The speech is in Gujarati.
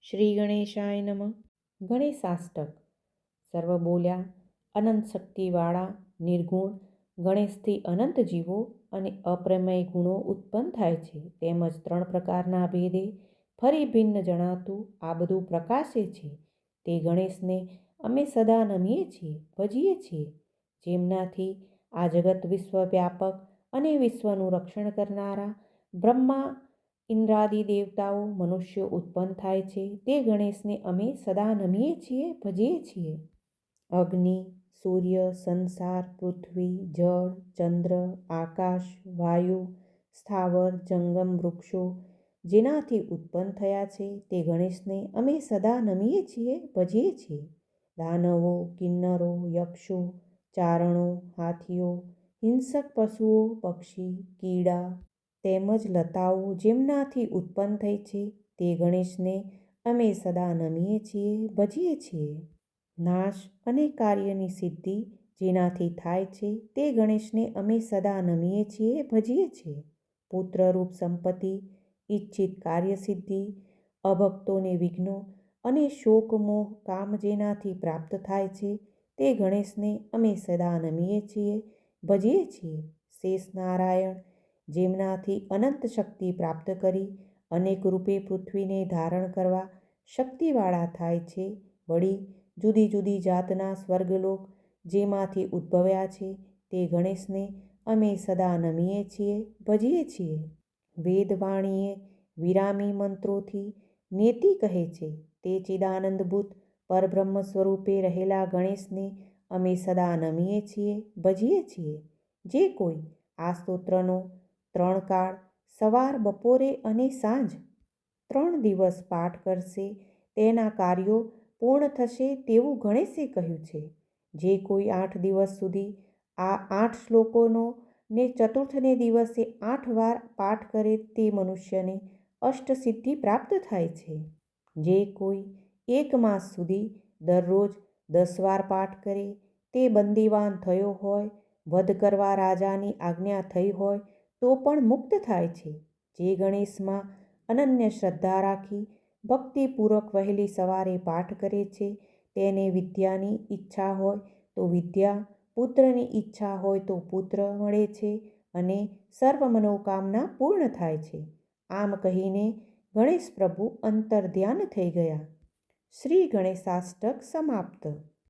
શ્રી ગણેશાય નમઃ. ગણેશાષ્ટક. સર્વ બોલ્યા, અનંત શક્તિવાળા નિર્ગુણ ગણેશથી અનંત જીવો અને અપ્રમેય ગુણો ઉત્પન્ન થાય છે. તેમજ 3 પ્રકારના ભેદે ફરી ભિન્ન જણાતું આ બધું પ્રકાશે છે. તે ગણેશને અમે સદા નમીએ છીએ, ભજીએ છીએ. જેમનાથી આ જગત વિશ્વવ્યાપક અને વિશ્વનું રક્ષણ કરનારા બ્રહ્મા ઇન્દ્રાદિ દેવતાઓ મનુષ્યો ઉત્પન્ન થાય છે. તે ગણેશને અમે સદા નમીએ છીએ, ભજીએ છીએ. અગ્નિ, સૂર્ય, સંસાર, પૃથ્વી, જળ, ચંદ્ર, આકાશ, વાયુ, સ્થાવર, જંગમ, વૃક્ષો જેનાથી ઉત્પન્ન થયા છે તે ગણેશને અમે સદા નમીએ છીએ, ભજીએ છીએ. દાનવો, કિન્નરો, યક્ષો, ચારણો, હાથીઓ, હિંસક પશુઓ, પક્ષી, કીડા તેમજ લતાઓ જેમનાથી ઉત્પન્ન થઈ છે તે ગણેશને અમે સદા નમીએ છીએ, ભજીએ છીએ. નાશ અને કાર્યની સિદ્ધિ જેનાથી થાય છે તે ગણેશને અમે સદા નમીએ છીએ, ભજીએ છીએ. પુત્રરૂપ સંપત્તિ, ઈચ્છિત કાર્યસિદ્ધિ, અભક્તોને વિઘ્નો અને શોક મોહ કામ જેનાથી પ્રાપ્ત થાય છે તે ગણેશને અમે સદા નમીએ છીએ, ભજીએ છીએ. શેષ નારાયણ જેમનાથી અનંત શક્તિ પ્રાપ્ત કરી અનેક રૂપે પૃથ્વીને ધારણ કરવા શક્તિવાળા થાય છે. વળી જુદી જુદી જાતના સ્વર્ગલોક જેમાંથી ઉદ્ભવ્યા છે તે ગણેશને અમે સદા નમીએ છીએ, ભજીએ છીએ. વેદવાણીએ વિરામી મંત્રોથી નેતિ કહે છે તે ચિદાનંદભૂત પરબ્રહ્મ સ્વરૂપે રહેલા ગણેશને અમે સદા નમીએ છીએ, ભજીએ છીએ. જે કોઈ આ સ્તોત્રનો 3 કાળ સવાર, બપોરે અને સાંજ 3 દિવસ પાઠ કરશે તેના કાર્યો પૂર્ણ થશે તેવું ગણેશે કહ્યું છે. જે કોઈ 8 દિવસ સુધી આ 8 શ્લોકોનો ને ચતુર્થને દિવસે 8 વાર પાઠ કરે તે મનુષ્યને અષ્ટસિદ્ધિ પ્રાપ્ત થાય છે. જે કોઈ 1 માસ સુધી દરરોજ 10 વાર પાઠ કરે તે બંદીવાન થયો હોય, વધ કરવા રાજાની આજ્ઞા થઈ હોય તો પણ મુક્ત થાય છે. જે ગણેશમાં અનન્ય શ્રદ્ધા રાખી ભક્તિપૂર્વક વહેલી સવારે પાઠ કરે છે તેને વિદ્યાની ઈચ્છા હોય તો વિદ્યા, પુત્રની ઈચ્છા હોય તો પુત્ર મળે છે અને સર્વ મનોકામના પૂર્ણ થાય છે. આમ કહીને ગણેશ પ્રભુ અંતર્ધ્યાન થઈ ગયા. શ્રી ગણેશાષ્ટક સમાપ્ત.